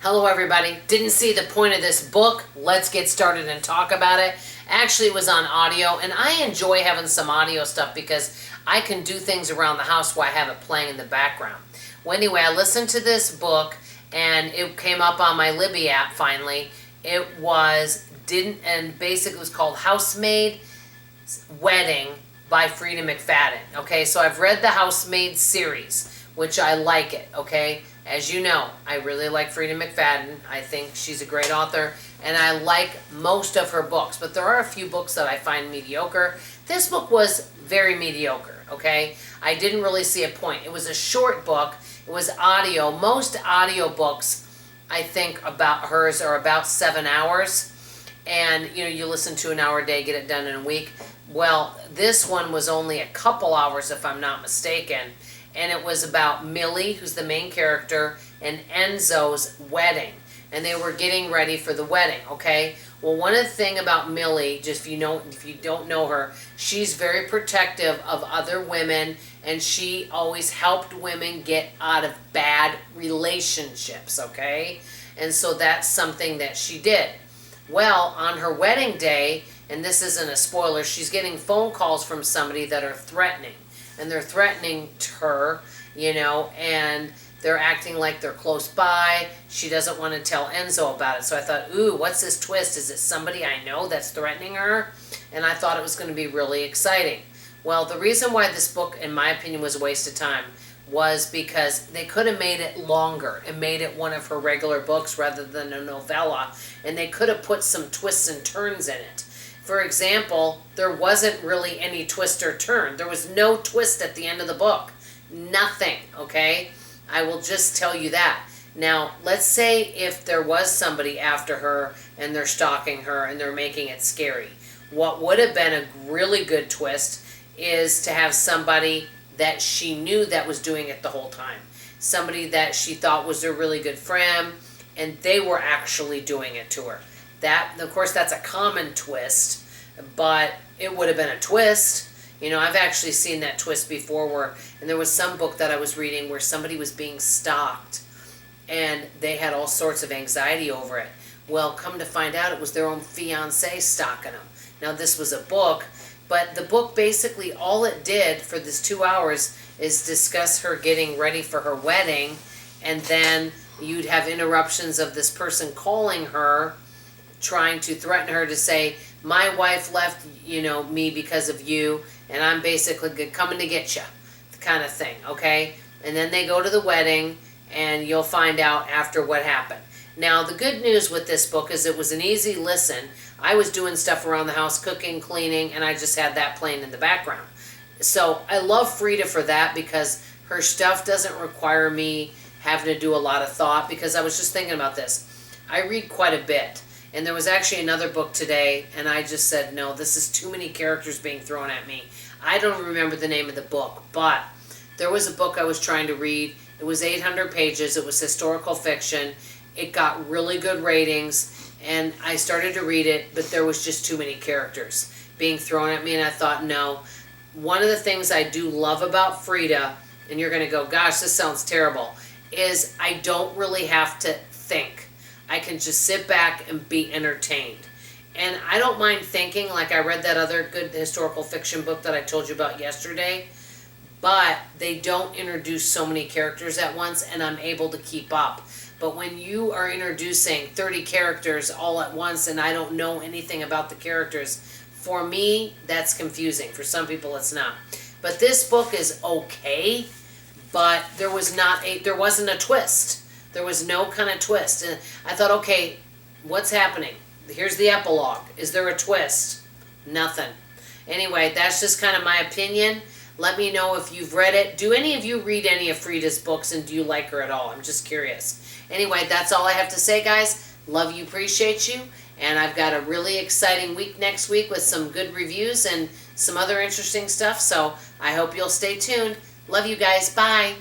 Hello everybody. Didn't see the point of this book. Let's get started and talk about it. Actually, it was on audio, and I enjoy having some audio stuff because I can do things around the house while I have it playing in the background. Well, anyway, I listened to this book, and it came up on my Libby app finally. Basically it was called Housemaid Wedding by Freida McFadden. Okay, so I've read the Housemaid series, which I like it, okay? As you know, I really like Freida McFadden. I think she's a great author, and I like most of her books, but there are a few books that I find mediocre. This book was very mediocre, okay? I didn't really see a point. It was a short book. It was audio. Most audio books, I think, about hers are about 7 hours, and you listen to an hour a day, get it done in a week. Well, this one was only a couple hours, if I'm not mistaken. And it was about Millie, who's the main character, and Enzo's wedding. And they were getting ready for the wedding, okay? Well, one of the things about Millie, just if you don't know her, she's very protective of other women, and she always helped women get out of bad relationships, okay? And so that's something that she did. Well, on her wedding day, and this isn't a spoiler, she's getting phone calls from somebody that are threatening. And they're threatening her, and they're acting like they're close by. She doesn't want to tell Enzo about it. So I thought, ooh, what's this twist? Is it somebody I know that's threatening her? And I thought it was going to be really exciting. Well, the reason why this book, in my opinion, was a waste of time was because they could have made it longer and made it one of her regular books rather than a novella. And they could have put some twists and turns in it. For example, there wasn't really any twist or turn. There was no twist at the end of the book. Nothing, okay? I will just tell you that. Now, let's say if there was somebody after her and they're stalking her and they're making it scary. What would have been a really good twist is to have somebody that she knew that was doing it the whole time. Somebody that she thought was a really good friend and they were actually doing it to her. That, of course, that's a common twist, but it would have been a twist. I've actually seen that twist before and there was some book that I was reading where somebody was being stalked and they had all sorts of anxiety over it. Well, come to find out it was their own fiancé stalking them. Now, this was a book, but the book basically all it did for this 2 hours is discuss her getting ready for her wedding, and then you'd have interruptions of this person calling her, trying to threaten her to say, my wife left, me because of you, and I'm basically coming to get you, kind of thing, okay? And then they go to the wedding, and you'll find out after what happened. Now, the good news with this book is it was an easy listen. I was doing stuff around the house, cooking, cleaning, and I just had that playing in the background. So I love Freida for that because her stuff doesn't require me having to do a lot of thought, because I was just thinking about this. I read quite a bit. And there was actually another book today, and I just said, no, this is too many characters being thrown at me. I don't remember the name of the book, but there was a book I was trying to read. It was 800 pages. It was historical fiction. It got really good ratings, and I started to read it, but there was just too many characters being thrown at me, and I thought, no. One of the things I do love about Freida, and you're going to go, gosh, this sounds terrible, is I don't really have to think. I can just sit back and be entertained. And I don't mind thinking, like I read that other good historical fiction book that I told you about yesterday, but they don't introduce so many characters at once, and I'm able to keep up. But when you are introducing 30 characters all at once and I don't know anything about the characters, for me, that's confusing. For some people, it's not. But this book is okay, but there wasn't a twist. There was no kind of twist. And I thought, okay, what's happening? Here's the epilogue. Is there a twist? Nothing. Anyway, that's just kind of my opinion. Let me know if you've read it. Do any of you read any of Freida's books, and do you like her at all? I'm just curious. Anyway, that's all I have to say, guys. Love you, appreciate you. And I've got a really exciting week next week with some good reviews and some other interesting stuff. So I hope you'll stay tuned. Love you guys. Bye.